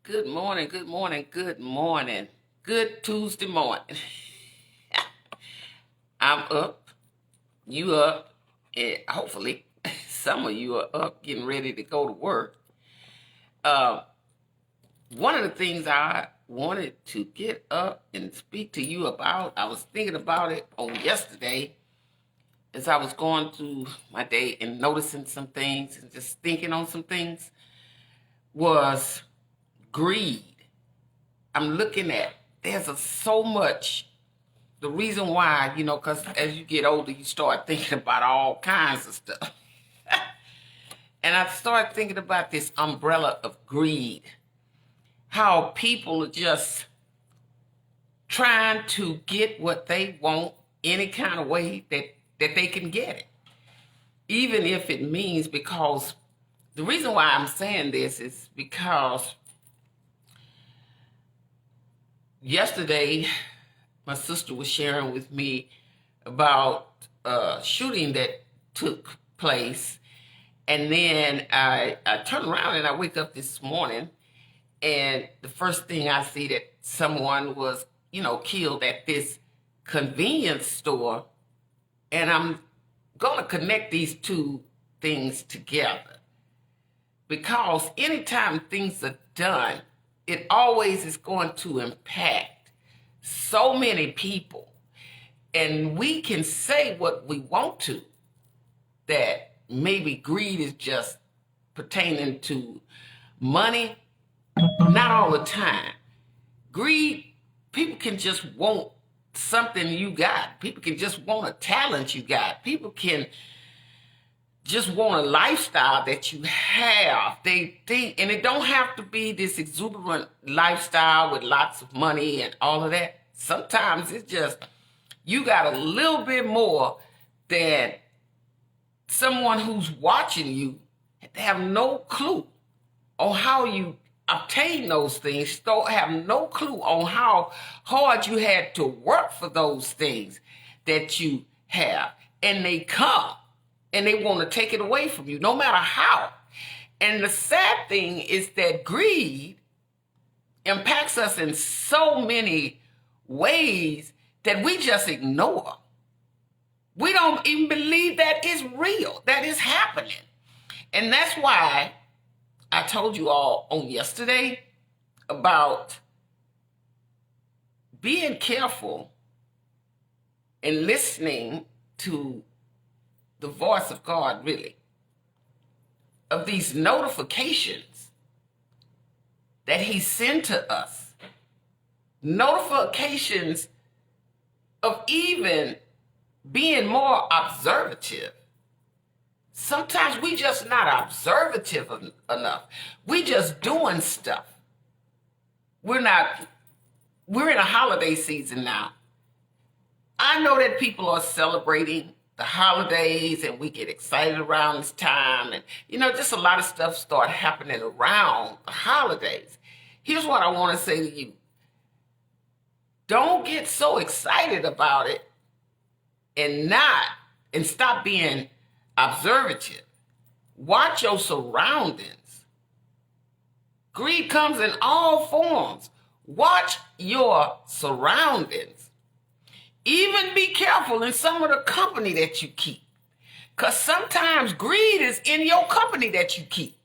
Good morning, good morning, good morning. Good Tuesday morning. I'm up, you up, and hopefully some of you are up getting ready to go to work. Uh, One of the things I wanted to get up and speak to you about, I was thinking about it on yesterday as I was going through my day and noticing some things and just thinking on some things, was greed. I'm looking at, so much. The reason why, because as you get older, you start thinking about all kinds of stuff. And I started thinking about this umbrella of greed. How people are just trying to get what they want any kind of way that they can get it. Even if it means, because the reason why I'm saying this is because yesterday my sister was sharing with me about a shooting that took place. And then I turn around and I wake up this morning, and the first thing I see that someone was, killed at this convenience store. And I'm going to connect these two things together, because anytime things are done, it always is going to impact so many people. And we can say what we want to, that maybe greed is just pertaining to money. Not all the time. Greed, people can just want something you got. People can just want a talent you got. People can just want a lifestyle that you have. They think, and it don't have to be this exuberant lifestyle with lots of money and all of that. Sometimes it's just, you got a little bit more than someone who's watching you. They have no clue on how you obtain those things. Don't have no clue on how hard you had to work for those things that you have. And they come and they want to take it away from you, no matter how. And the sad thing is that greed impacts us in so many ways that we just ignore. We don't even believe that is real, that is happening. And that's why I told you all on yesterday about being careful and listening to the voice of God, really, of these notifications that He sent to us. Notifications of even being more observative. Sometimes we just not observative enough. We just doing stuff. We're in a holiday season now. I know that people are celebrating the holidays and we get excited around this time, and just a lot of stuff start happening around the holidays. Here's what I want to say to you. Don't get so excited about it and stop being observative. Watch your surroundings. Greed comes in all forms. Watch your surroundings. Even be careful in some of the company that you keep, because sometimes greed is in your company that you keep.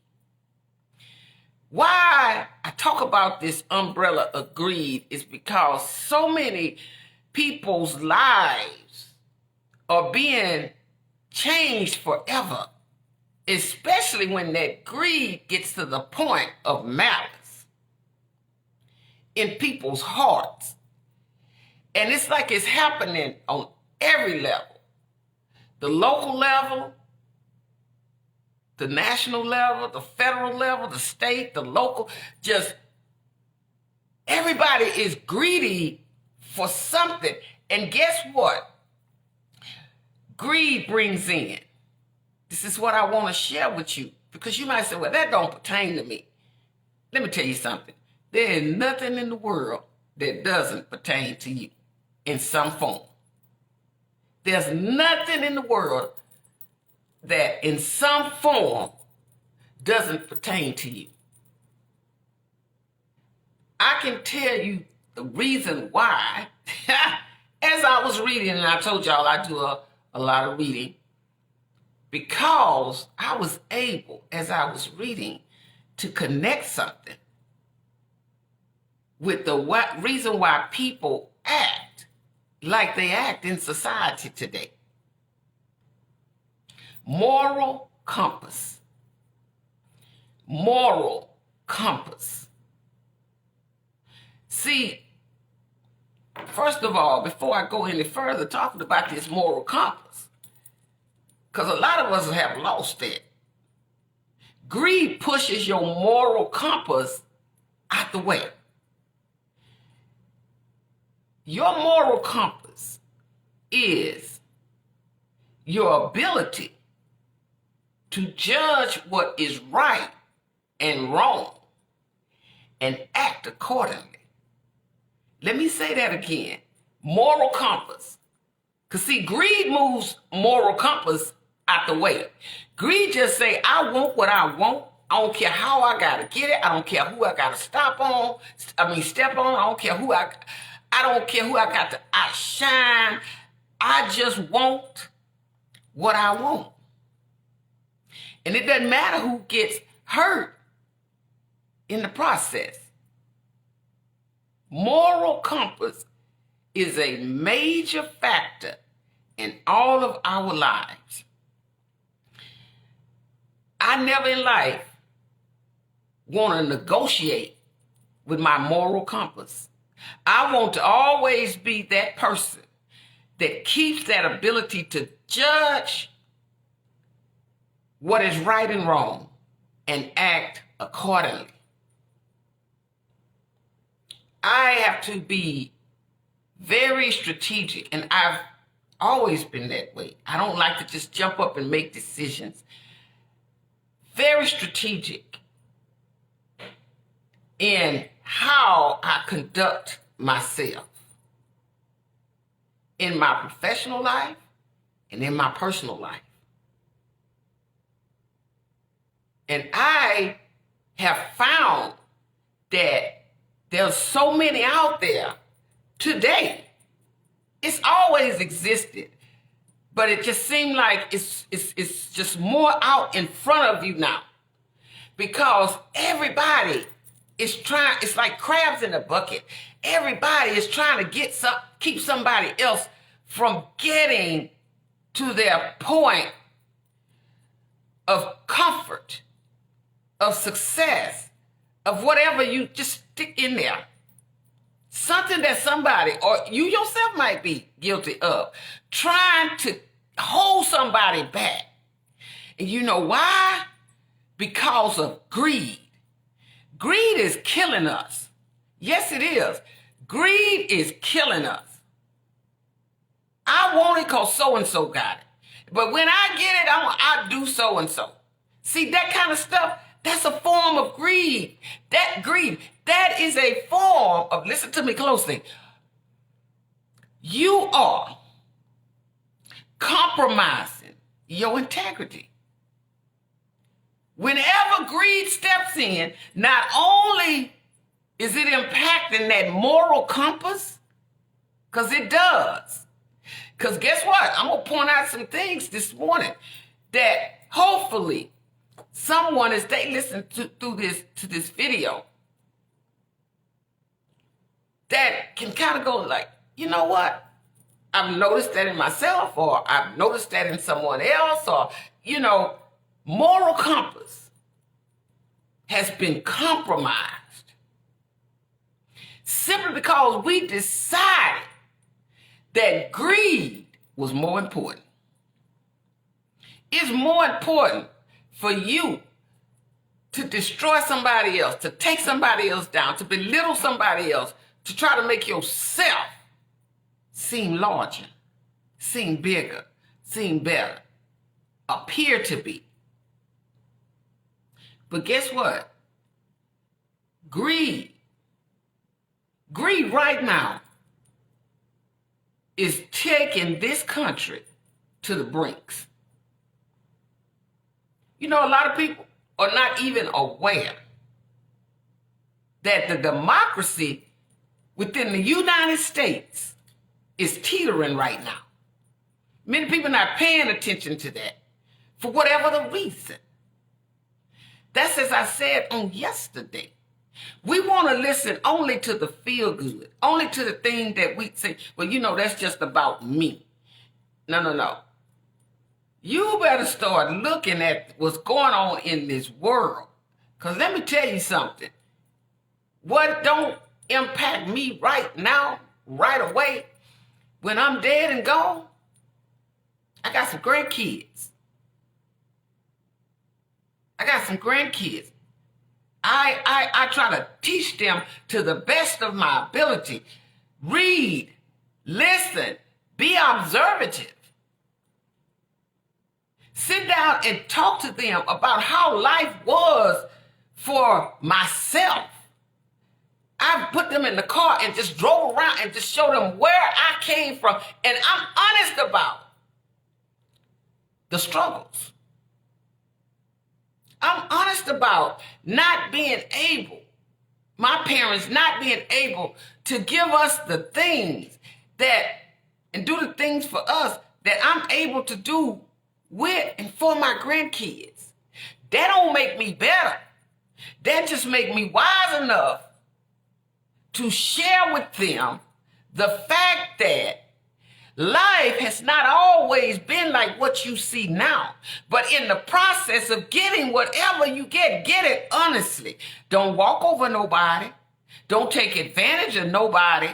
Why I talk about this umbrella of greed is because so many people's lives are being changed forever, especially when that greed gets to the point of malice in people's hearts. And it's like it's happening on every level. The local level, the national level, the federal level, the state, the local, just everybody is greedy for something. And guess what? Greed brings in. This is what I want to share with you, because you might say, well, that don't pertain to me. Let me tell you something. There is nothing in the world that doesn't pertain to you in some form. There's nothing in the world that in some form doesn't pertain to you. I can tell you the reason why, as I was reading, and I told y'all I do a lot of reading, because I was able, as I was reading, to connect something with the reason why people act like they act in society today. Moral compass. Moral compass. See, first of all, before I go any further talking about this moral compass, because a lot of us have lost it. Greed pushes your moral compass out the way. Your moral compass is your ability to judge what is right and wrong and act accordingly. Let me say that again. Moral compass. Because see, greed moves moral compass out the way. Greed just say, I want what I want. I don't care how I gotta get it. I don't care who I gotta step on. I don't care who I got to outshine. I just want what I want. And it doesn't matter who gets hurt in the process. Moral compass is a major factor in all of our lives. I never in life want to negotiate with my moral compass. I want to always be that person that keeps that ability to judge what is right and wrong and act accordingly. I have to be very strategic, and I've always been that way. I don't like to just jump up and make decisions. Very strategic in how I conduct myself in my professional life and in my personal life. And I have found that there's so many out there today. It's always existed, but it just seemed like it's just more out in front of you now, because everybody is trying. It's like crabs in a bucket. Everybody is trying to keep somebody else from getting to their point of comfort, of success, of whatever you just stick in there. Something that somebody or you yourself might be guilty of, trying to hold somebody back. And you know why? Because of greed. Greed is killing us. Yes, it is. Greed is killing us. I want it because so-and-so got it. But when I get it, I do so-and-so. See, that kind of stuff, that's a form of greed. That is a form of, listen to me closely, you are compromising your integrity. Whenever greed steps in, not only is it impacting that moral compass, because it does. Because guess what? I'm going to point out some things this morning that hopefully someone, as they listen to this video, that can kind of go like, you know what? I've noticed that in myself, or I've noticed that in someone else, or, moral compass has been compromised simply because we decided that greed was more important. It's more important for you to destroy somebody else, to take somebody else down, to belittle somebody else, to try to make yourself seem larger, seem bigger, seem better, appear to be. But guess what? Greed right now is taking this country to the brinks. A lot of people are not even aware that the democracy within the United States is teetering right now. Many people are not paying attention to that for whatever the reason. That's as I said on yesterday. We want to listen only to the feel good, only to the thing that we say, well, that's just about me. No. You better start looking at what's going on in this world. Because let me tell you something. What don't impact me right now, right away, when I'm dead and gone, I got some grandkids. I try to teach them to the best of my ability. Read, listen, be observative. Sit down and talk to them about how life was for myself. I put them in the car and just drove around and just showed them where I came from. And I'm honest about the struggles. I'm honest about not being able, my parents not being able to give us the things and do the things for us that I'm able to do with and for my grandkids. That don't make me better. That just make me wise enough to share with them the fact that life has not always been like what you see now. But in the process of getting whatever you get it honestly. Don't walk over nobody. Don't take advantage of nobody.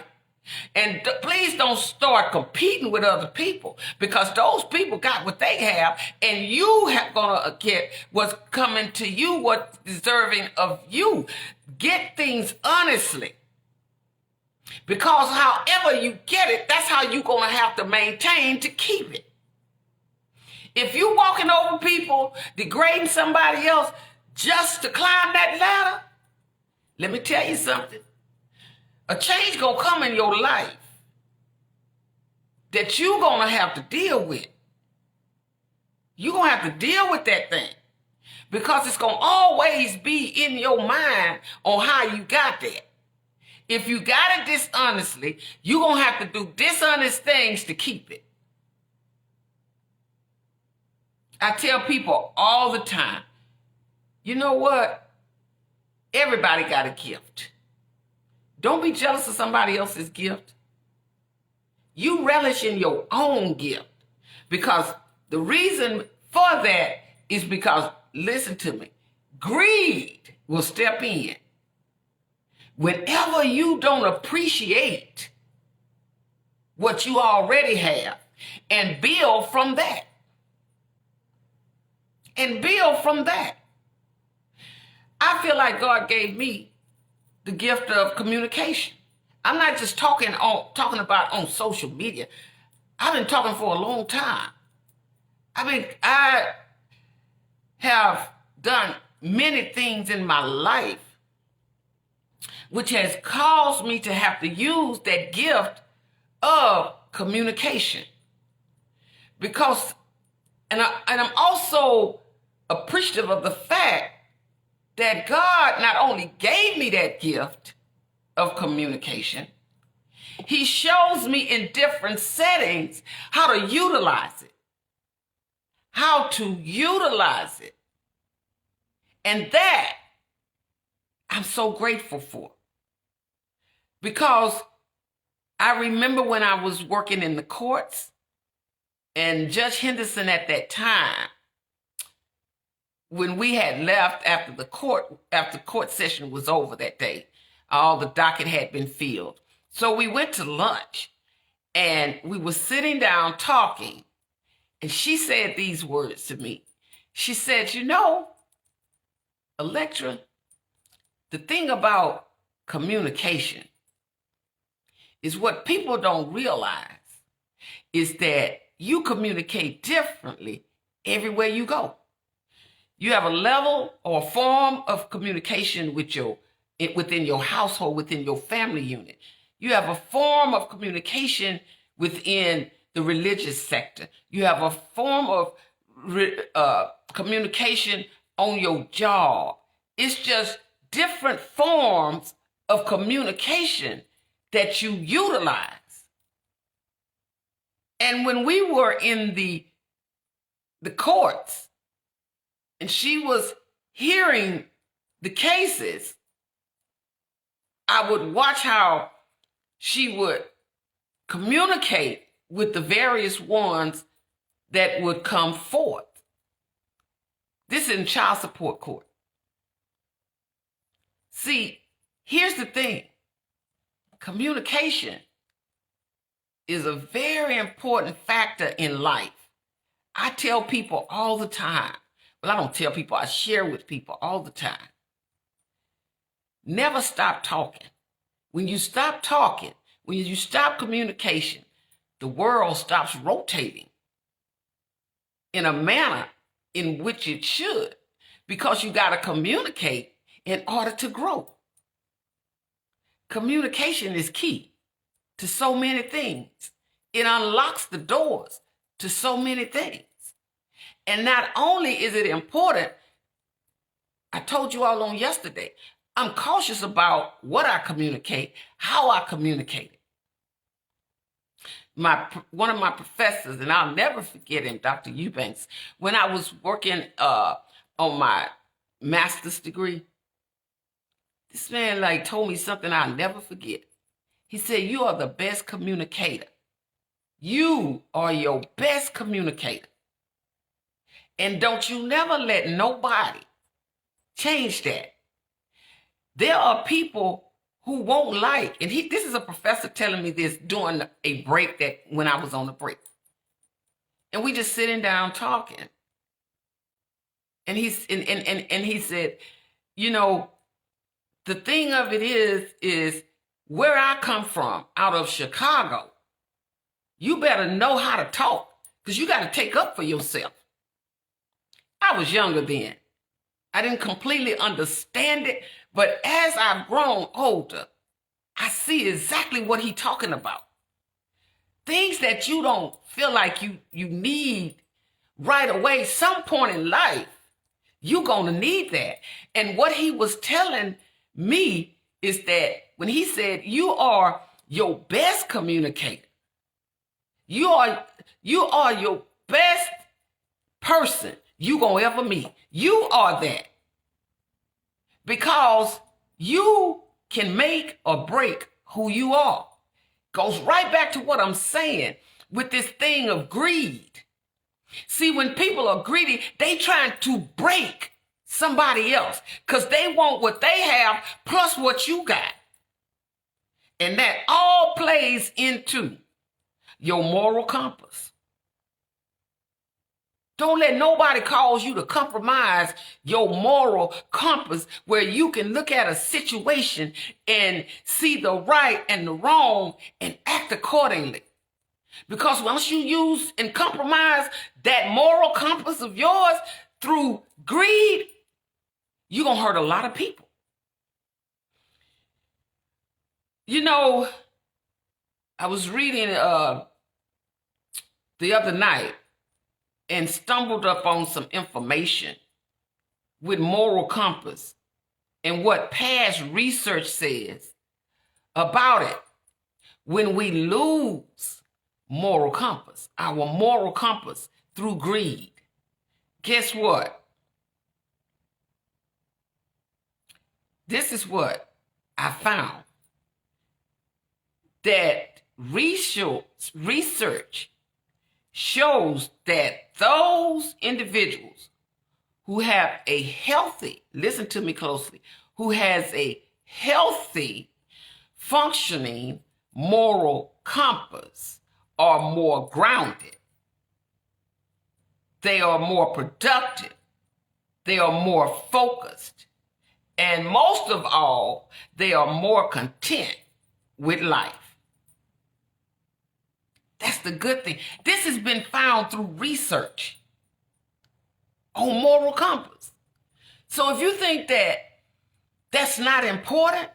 And please don't start competing with other people, because those people got what they have, and you have gonna get what's coming to you, what's deserving of you. Get things honestly. Because however you get it, that's how you're going to have to maintain to keep it. If you're walking over people, degrading somebody else just to climb that ladder, let me tell you something. A change going to come in your life that you're going to have to deal with. You're going to have to deal with that thing, because it's going to always be in your mind on how you got there. If you got it dishonestly, you're going to have to do dishonest things to keep it. I tell people all the time, you know what? Everybody got a gift. Don't be jealous of somebody else's gift. You relish in your own gift, because the reason for that is because, listen to me, greed will step in. Whenever you don't appreciate what you already have and build from that. I feel like God gave me the gift of communication. I'm not just talking about on social media. I've been talking for a long time. I have done many things in my life which has caused me to have to use that gift of communication. Because, and I'm also appreciative of the fact that God not only gave me that gift of communication, He shows me in different settings how to utilize it. And that I'm so grateful for. Because I remember when I was working in the courts, and Judge Henderson at that time, when we had left after court session was over that day, all the docket had been filled. So we went to lunch, and we were sitting down talking, and she said these words to me. She said, Electra, the thing about communication is what people don't realize is that you communicate differently everywhere you go. You have a level or a form of communication within your household, within your family unit. You have a form of communication within the religious sector. You have a form of communication on your job. It's just different forms of communication that you utilize. And when we were in the courts and she was hearing the cases, I would watch how she would communicate with the various ones that would come forth. This is in child support court. See, here's the thing. Communication is a very important factor in life. I tell people all the time. Well, I don't tell people, I share with people all the time. Never stop talking. When you stop talking, when you stop communication, the world stops rotating in a manner in which it should, because you got to communicate in order to grow. Communication is key to so many things. It unlocks the doors to so many things. And not only is it important, I told you all on yesterday, I'm cautious about what I communicate, how I communicate it. One of my professors, and I'll never forget him, Dr. Eubanks, when I was working on my master's degree, this man told me something I'll never forget. He said, "You are the best communicator. You are your best communicator. And don't you never let nobody change that. There are people who won't like," and this is a professor telling me this during a break when I was on the break. And we just sitting down talking. And he said, the thing of it is where I come from, out of Chicago, you better know how to talk, because you got to take up for yourself. I was younger then. I didn't completely understand it, but as I've grown older, I see exactly what he's talking about. Things that you don't feel like you need right away, some point in life, you're going to need that. And what he was telling me is that when he said, you are your best communicator, you are your best person you gonna ever meet. You are that. Because you can make or break who you are. Goes right back to what I'm saying with this thing of greed. See, when people are greedy, they trying to break somebody else because they want what they have plus what you got. And that all plays into your moral compass. Don't let nobody cause you to compromise your moral compass where you can look at a situation and see the right and the wrong and act accordingly. Because once you use and compromise that moral compass of yours through greed, you're going to hurt a lot of people. I was reading the other night and stumbled up on some information with moral compass and what past research says about it. When we lose moral compass, our moral compass through greed, guess what? This is what I found. That research shows that those individuals who have a healthy, listen to me closely, who has a healthy, functioning moral compass are more grounded. They are more productive. They are more focused. And most of all, they are more content with life. That's the good thing. This has been found through research on moral compass. So if you think that that's not important,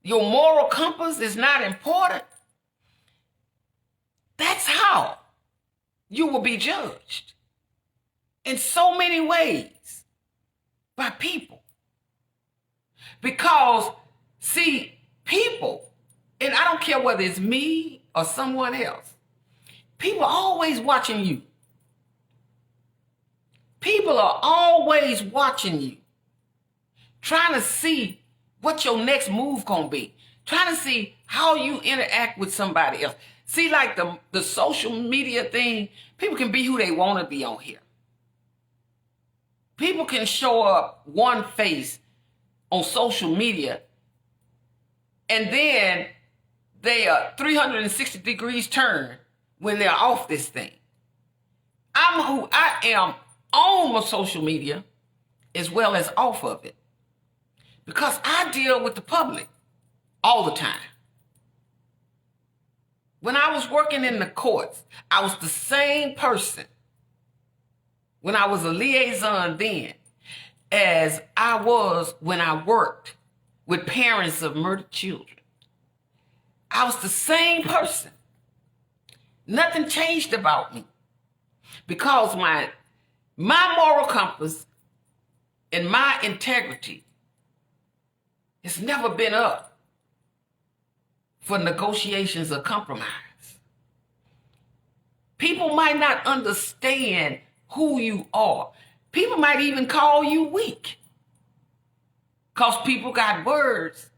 your moral compass is not important, that's how you will be judged in so many ways by people. Because, see, people, and I don't care whether it's me or someone else, people are always watching you. People are always watching you, trying to see what your next move gonna be, trying to see how you interact with somebody else. See, like the social media thing, people can be who they want to be on here. People can show up one face on social media, and then they are 360 degrees turn when they're off this thing. I'm who I am on my social media as well as off of it, because I deal with the public all the time. When I was working in the courts, I was the same person when I was a liaison then as I was when I worked with parents of murdered children. I was the same person. Nothing changed about me, because my moral compass and my integrity has never been up for negotiations or compromise. People might not understand who you are. People might even call you weak, because people got words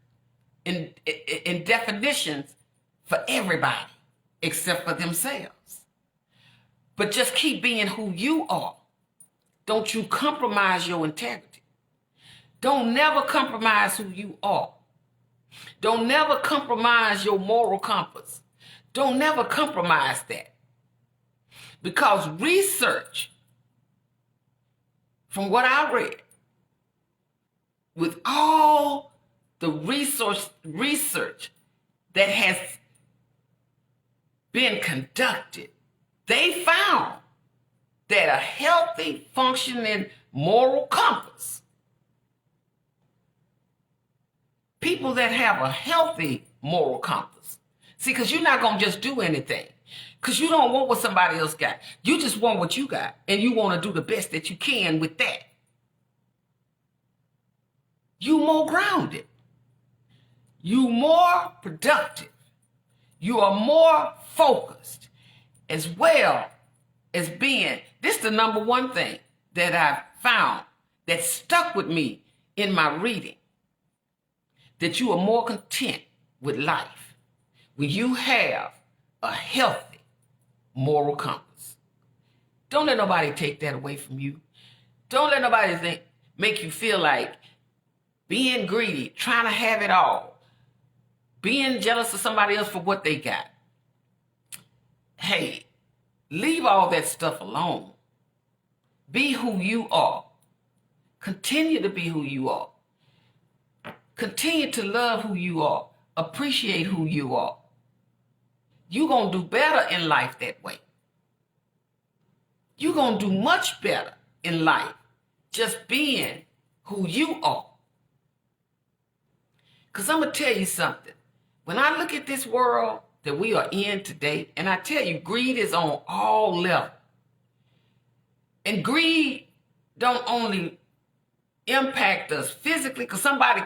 and definitions for everybody except for themselves. But just keep being who you are. Don't you compromise your integrity. Don't never compromise who you are. Don't never compromise your moral compass. Don't never compromise that. Because research, from what I read, with all the research that has been conducted, they found that a healthy, functioning moral compass, people that have a healthy moral compass, see, because you're not going to just do anything, because you don't want what somebody else got. You just want what you got, and you want to do the best that you can with that. You more grounded. You more productive. You are more focused, as well as being, this is the number one thing that I've found that stuck with me in my reading, that you are more content with life when you have a healthy moral compass. Don't let nobody take that away from you. Don't let nobody make you feel like being greedy, trying to have it all, being jealous of somebody else for what they got. Hey, leave all that stuff alone. Be who you are. Continue to be who you are. Continue to love who you are. Appreciate who you are. You're going to do better in life that way. You're going to do much better in life just being who you are. Because I'm going to tell you something. When I look at this world that we are in today, and I tell you, greed is on all levels. And greed don't only impact us physically, because somebody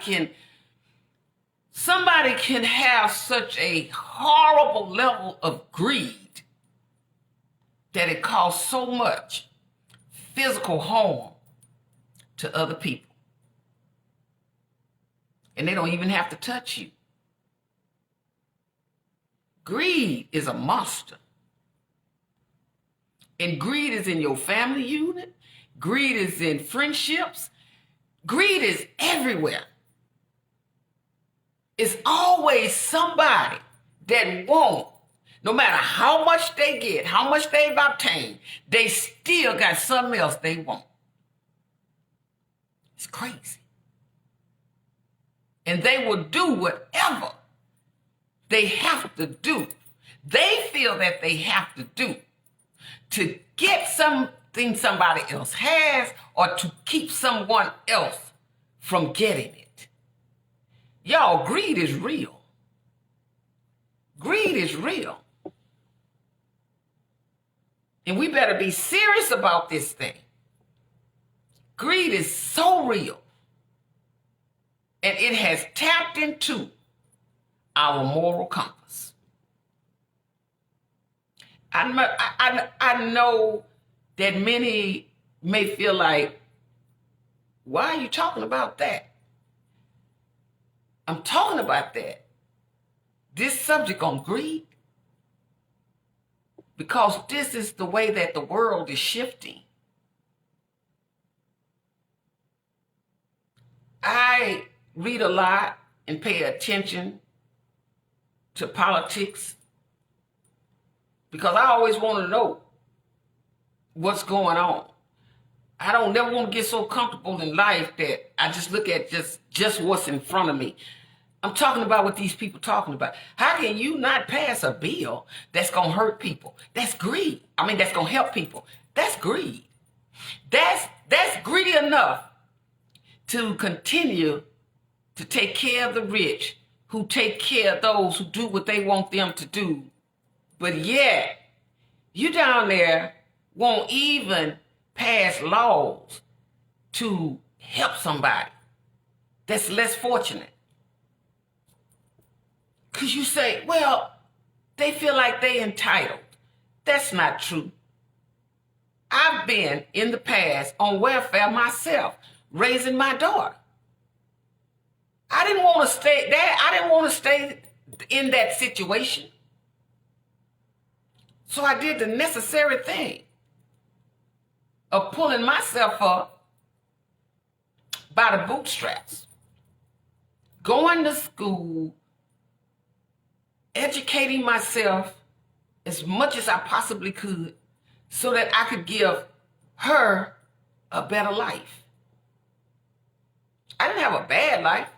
can have such a horrible level of greed that it causes so much physical harm to other people. And they don't even have to touch you. Greed is a monster. And greed is in your family unit. Greed is in friendships. Greed is everywhere. It's always somebody that won't, no matter how much they get, how much they've obtained, they still got something else they want. It's crazy. And they will do whatever they have to do. They feel that they have to do to get something somebody else has, or to keep someone else from getting it. Y'all, greed is real. Greed is real. And we better be serious about this thing. Greed is so real. and it has tapped into our moral compass. I know that many may feel like, why are you talking about that? I'm talking about that. This subject on greed, because this is the way that the world is shifting. I read a lot and pay attention to politics because I always want to know what's going on. I don't never want to get so comfortable in life that I just look at just what's in front of me. I'm talking about what these people talking about. How can you not pass a bill that's going to hurt people? That's greed. I mean, that's going to help people. That's greed. That's greedy enough to continue to take care of the rich, who take care of those who do what they want them to do. But yet, you down there won't even pass laws to help somebody that's less fortunate. Because you say, well, they feel like they entitled. That's not true. I've been in the past on welfare myself, raising my daughter. I didn't want to stay there. I didn't want to stay in that situation. So I did the necessary thing of pulling myself up by the bootstraps, going to school, educating myself as much as I possibly could so that I could give her a better life. I didn't have a bad life.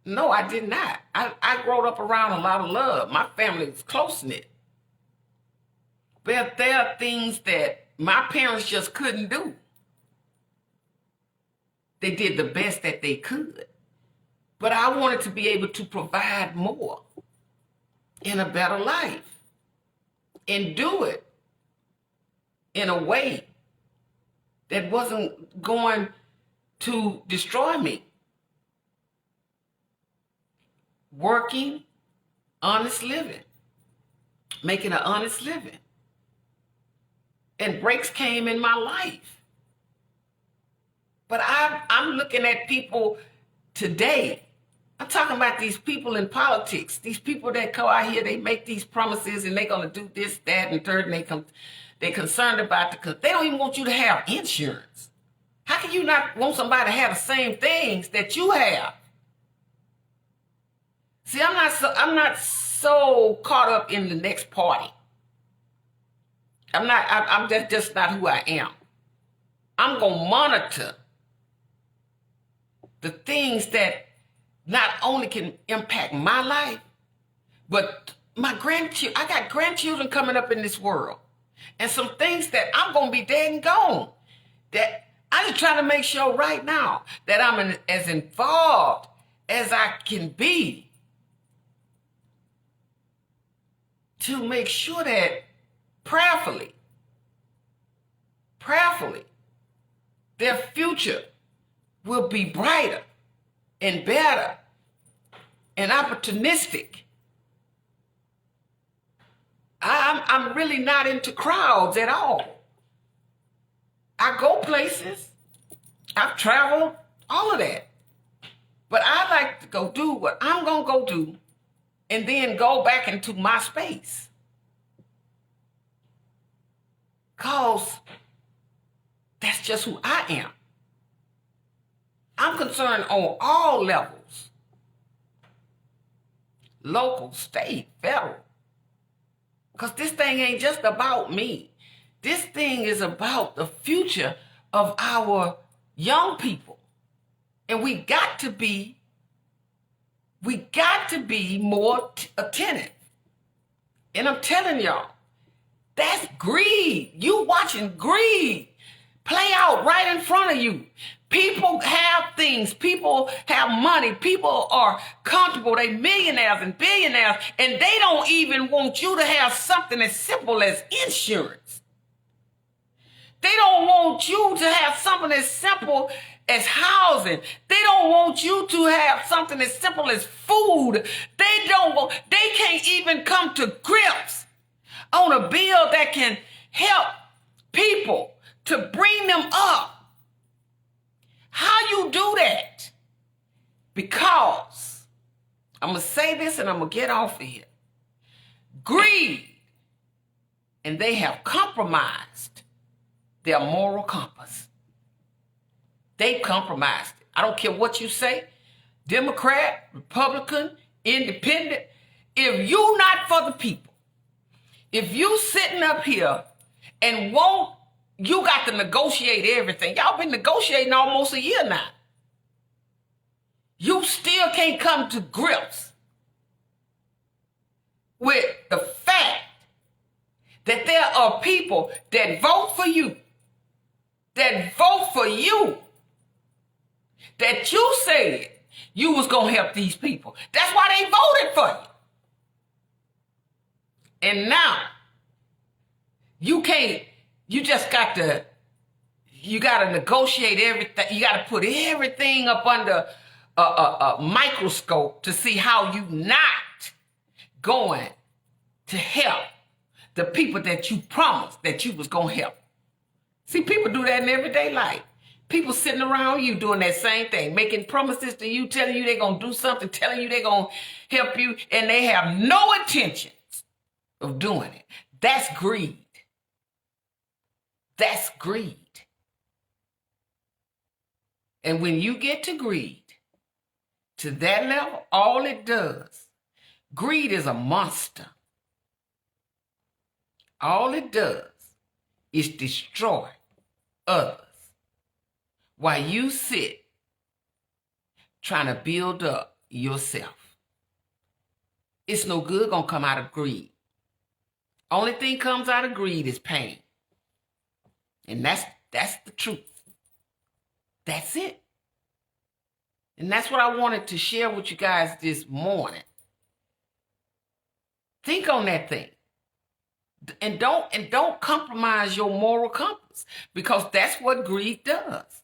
No, I did not. I grew up around a lot of love. My family was close-knit. But there are things that my parents just couldn't do. They did the best that they could. But I wanted to be able to provide more in a better life and do it in a way that wasn't going to destroy me. Working, honest living, making an honest living. And breaks came in my life. But I'm looking at people today. I'm talking about these people in politics, these people that go out here, they make these promises and they're going to do this, that, and third, and they're concerned about they don't even want you to have insurance. How can you not want somebody to have the same things that you have? See, I'm not so caught up in the next party. I'm just not who I am. I'm going to monitor the things that not only can impact my life, but my grandchildren. I got grandchildren coming up in this world. And some things that I'm going to be dead and gone. That I'm just trying to make sure right now that I'm as involved as I can be to make sure that prayerfully, their future will be brighter and better and opportunistic. I'm really not into crowds at all. I go places. I've traveled, all of that. But I like to go do what I'm going to go do and then go back into my space. Because that's just who I am. I'm concerned on all levels. Local, state, federal. Because this thing ain't just about me. This thing is about the future of our young people. And we got to be more attentive. And I'm telling y'all, that's greed. You watching greed play out right in front of you. People have things. People have money. People are comfortable. They millionaires and billionaires, and they don't even want you to have something as simple as insurance. They don't want you to have something as simple as housing. They don't want you to have something as simple as food. They can't even come to grips on a bill that can help people to bring them up. How you do that? Because, I'm going to say this and I'm going to get off of here. Greed. And they have compromised their moral compass. They've compromised it. I don't care what you say, Democrat, Republican, Independent. If you not for the people, if you sitting up here and you got to negotiate everything. Y'all been negotiating almost a year now. You still can't come to grips with the fact that there are people that vote for you, that you said you was going to help these people. That's why they voted for you. And now, you got to negotiate everything. You got to put everything up under a microscope to see how you not going to help the people that you promised that you was going to help. See, people do that in everyday life. People sitting around you doing that same thing, making promises to you, telling you they're going to do something, telling you they're going to help you, and they have no intentions of doing it. That's greed. That's greed. And when you get to greed, to that level, all it does, greed is a monster. All it does is destroy others while you sit trying to build up yourself. It's no good gonna come out of greed. Only thing comes out of greed is pain. And that's the truth. That's it. And that's what I wanted to share with you guys this morning. Think on that thing. And don't compromise your moral compass, because that's what greed does.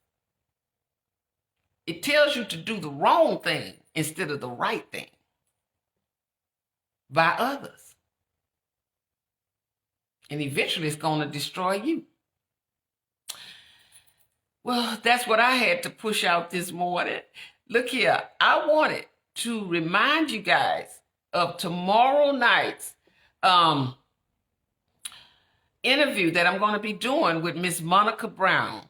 It tells you to do the wrong thing instead of the right thing by others. And eventually it's going to destroy you. Well, that's what I had to push out this morning. Look here, I wanted to remind you guys of tomorrow night's interview that I'm going to be doing with Miss Monica Brown.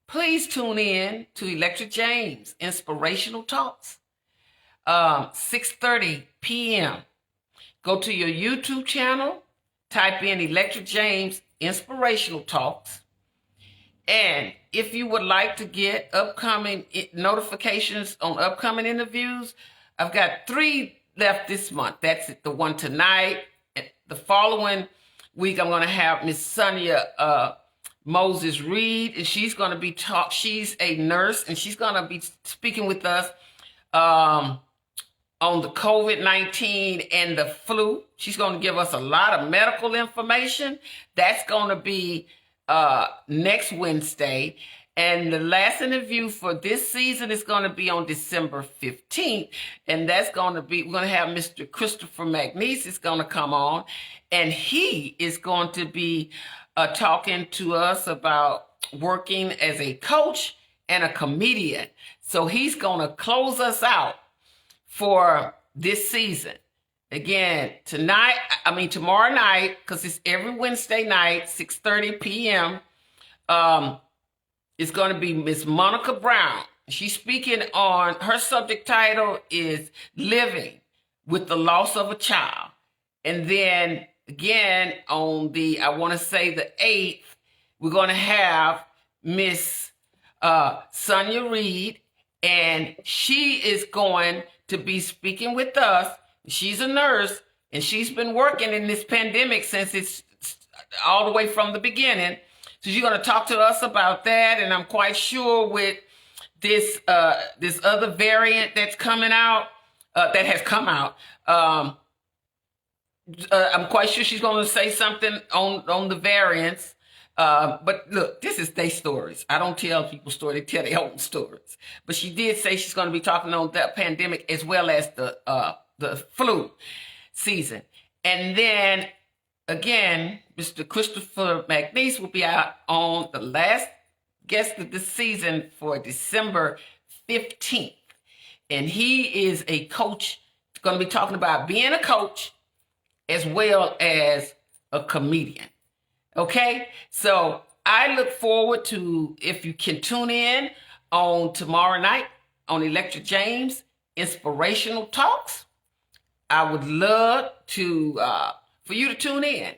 Please tune in to Electric James Inspirational Talks, 6:30 p.m. Go to your YouTube channel, type in Electric James Inspirational Talks. And if you would like to get upcoming notifications on upcoming interviews, I've got 3 left this month. That's it, the one tonight. The following week, I'm going to have Miss Sonia Moses Reed, and she's going to be she's a nurse, and she's going to be speaking with us on the COVID-19 and the flu. She's going to give us a lot of medical information. That's going to be next Wednesday. And the last interview for this season is going to be on December 15th. And that's going to be, we're going to have Mr. Christopher McNeese is going to come on. And he is going to be talking to us about working as a coach and a comedian. So he's going to close us out for this season. Again, tomorrow night, because it's every Wednesday night, 6:30 p.m., it's going to be Miss Monica Brown. She's speaking on, her subject title is Living with the Loss of a Child. And then again, on the, I want to say the 8th, we're going to have Miss Sonia Reed, and she is going to be speaking with us. She's a nurse, and she's been working in this pandemic since it's all the way from the beginning. So she's going to talk to us about that, and I'm quite sure with this this other variant that's coming out, that has come out, I'm quite sure she's going to say something on the variants But look, this is their stories. I don't tell people stories; they tell their own stories. But she did say she's going to be talking on the pandemic as well as the flu season. And then again, Mr. Christopher McNeese will be out on the last guest of the season for December 15th. And he is a coach, going to be talking about being a coach as well as a comedian. Okay? So I look forward to, if you can tune in on tomorrow night on Electric James Inspirational Talks. I would love to for you to tune in.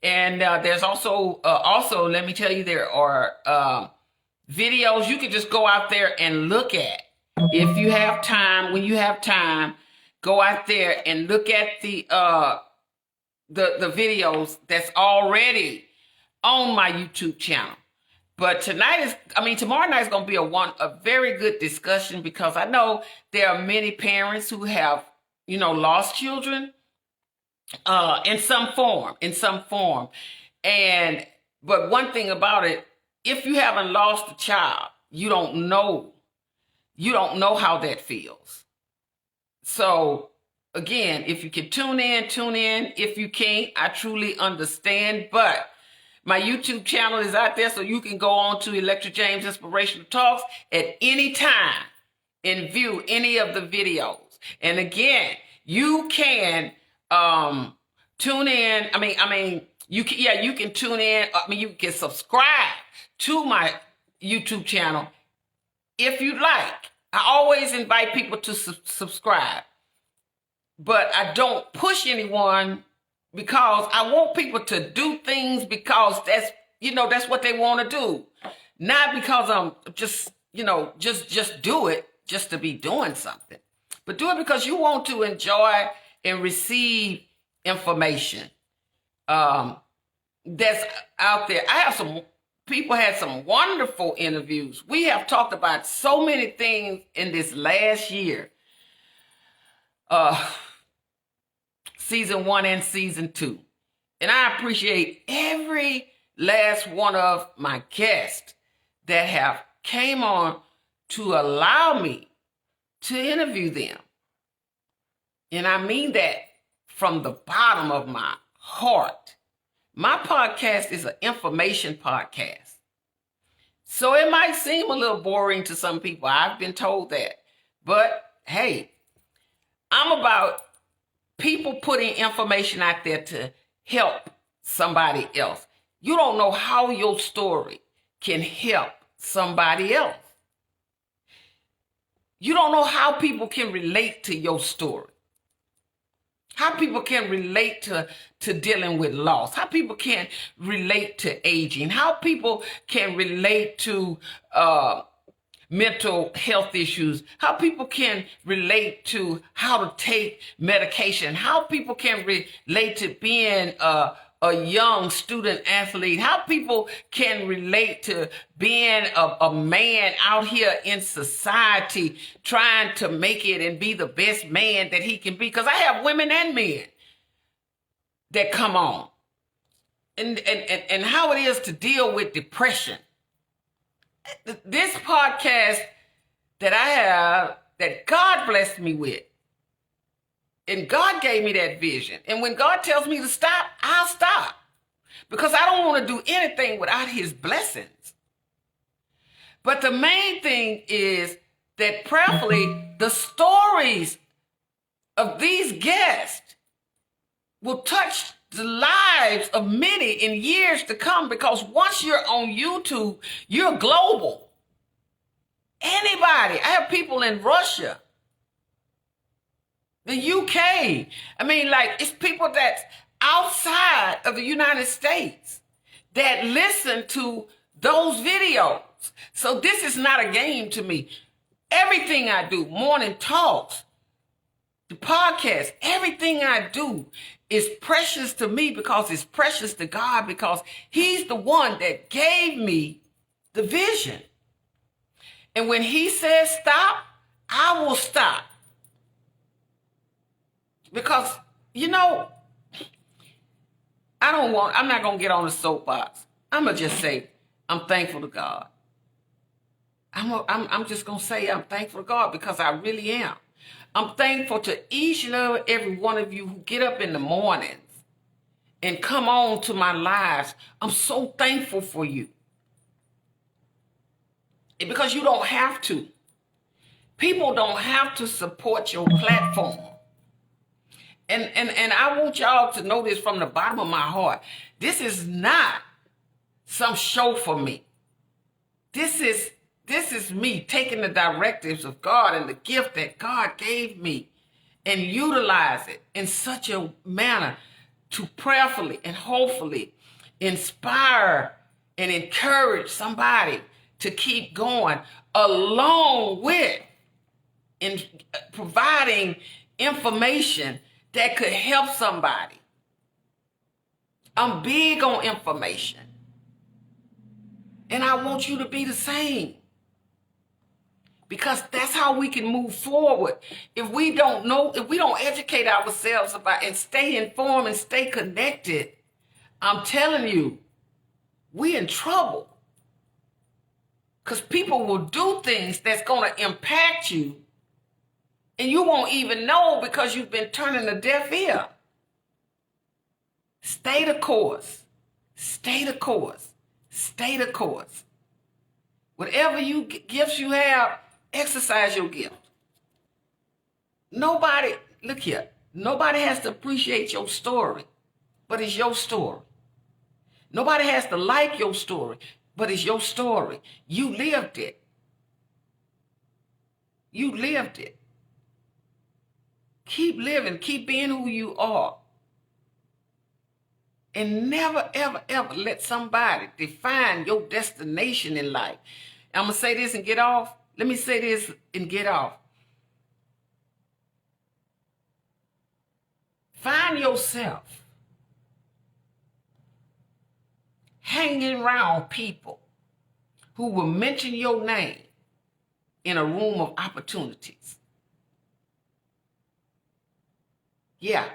And there's also let me tell you, there are videos you can just go out there and look at. If you have time, when you have time, go out there and look at the videos that's already on my YouTube channel. But tomorrow night is going to be a very good discussion, because I know there are many parents who have, lost children in some form. But one thing about it, if you haven't lost a child, you don't know how that feels. So again, if you can tune in. If you can't, I truly understand. But my YouTube channel is out there, so you can go on to Electric James Inspirational Talks at any time and view any of the videos. And again, you can tune in. You can tune in. You can subscribe to my YouTube channel if you'd like. I always invite people to subscribe, but I don't push anyone, because I want people to do things because that's what they want to do. Not because I'm just do it just to be doing something, but do it because you want to enjoy and receive information that's out there. People had some wonderful interviews. We have talked about so many things in this last year. Season 1 and season 2. And I appreciate every last one of my guests that have came on to allow me to interview them. And I mean that from the bottom of my heart. My podcast is an information podcast. So it might seem a little boring to some people. I've been told that. But hey, I'm about people putting information out there to help somebody else. You don't know how your story can help somebody else. You don't know how people can relate to your story. How people can relate to dealing with loss. How people can relate to aging. How people can relate to mental health issues. How people can relate to how to take medication. How people can relate to being a young student athlete. How people can relate to being a man out here in society trying to make it and be the best man that he can be. Because I have women and men that come on. And how it is to deal with depression. This podcast that I have, that God blessed me with, and God gave me that vision. And when God tells me to stop, I'll stop. Because I don't want to do anything without his blessings. But the main thing is that prayerfully, the stories of these guests will touch the lives of many in years to come. Because once you're on YouTube, you're global. Anybody. I have people in Russia, the UK. It's people that's outside of the United States that listen to those videos. So this is not a game to me. Everything I do, morning talks, the podcast, everything I do is precious to me because it's precious to God, because he's the one that gave me the vision. And when he says stop, I will stop. Because, I'm not going to get on the soapbox. I'm going to just say, I'm thankful to God. I'm just going to say I'm thankful to God because I really am. I'm thankful to each and every one of you who get up in the mornings and come on to my lives. I'm so thankful for you. Because you don't have to. People don't have to support your platform. And I want y'all to know this from the bottom of my heart. This is not some show for me. This is me taking the directives of God and the gift that God gave me and utilize it in such a manner to prayerfully and hopefully inspire and encourage somebody to keep going, along with in providing information that could help somebody. I'm big on information. And I want you to be the same. Because that's how we can move forward. If we don't know, if we don't educate ourselves about and stay informed and stay connected, I'm telling you, we're in trouble. Because people will do things that's going to impact you, and you won't even know because you've been turning a deaf ear. Stay the course. Stay the course. Stay the course. Whatever gifts you have, exercise your gift. Nobody, look here, nobody has to appreciate your story, but it's your story. Nobody has to like your story, but it's your story. You lived it. You lived it. Keep living. Keep being who you are. And never, ever, ever let somebody define your destination in life. I'm going to say this and get off. Let me say this and get off. Find yourself hanging around people who will mention your name in a room of opportunities. Yeah.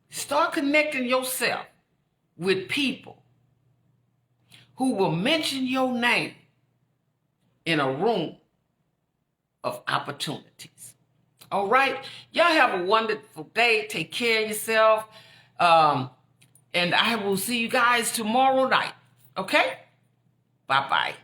Start connecting yourself with people who will mention your name in a room of opportunities. All right. Y'all have a wonderful day. Take care of yourself. And I will see you guys tomorrow night. Okay? Bye-bye.